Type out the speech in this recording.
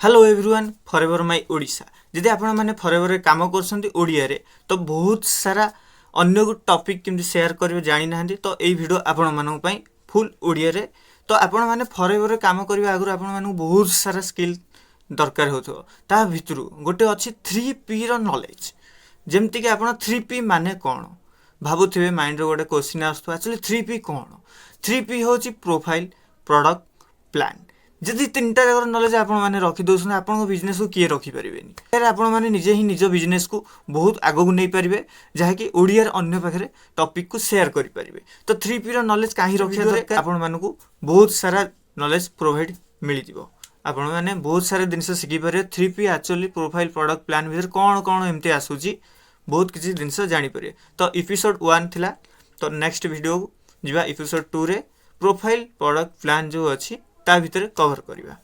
Hello everyone forever my Odisha जदि आपण माने फॉरएवर रे काम करछंती ओडिया रे तो बहुत सारा अन्य गो टॉपिक केमति शेयर करिवे जानि नाहंती तो एई वीडियो आपण मानन पई फुल ओडिया रे तो आपण माने फॉरएवर रे काम करिवे आगु आपण मानन बहुत सारा स्किल दरकार होतो ता भितरु गोटे अछि 3P रो नॉलेज जेमति कि आपण 3P माने कोन भाबुथिबे माइंड रो गोटे क्वेश्चन आस्तु एक्चुअली 3P कोन 3P होची प्रोफाइल प्रोडक्ट प्लान जदि तीनटा जगह नॉलेज आपण माने रखि दोसन आपण बिजनेस को किए रखि परिबेनी फिर आपण माने निजे ही निज बिजनेस को बहुत आगो को नै परिबे जहा कि ओडिया रे अन्य पाखरे टॉपिक को शेयर करि परिबे तो 3P रो नॉलेज काहे रखिया दरकार आपण माने को बहुत सारा नॉलेज प्रोवाइड मिलि दिबो आपण माने बहुत सारे दिनस सिखि परिबे 3P actually profile product plan भीतर कोन कोन एमते आसुची बहुत किछि दिनस जानि परिबे तो एपिसोड 1 थिला तो नेक्स्ट वीडियो जिबा एपिसोड 2 रे प्रोफाइल प्रोडक्ट प्लान जो अछि ता भीतर कवर करिबा।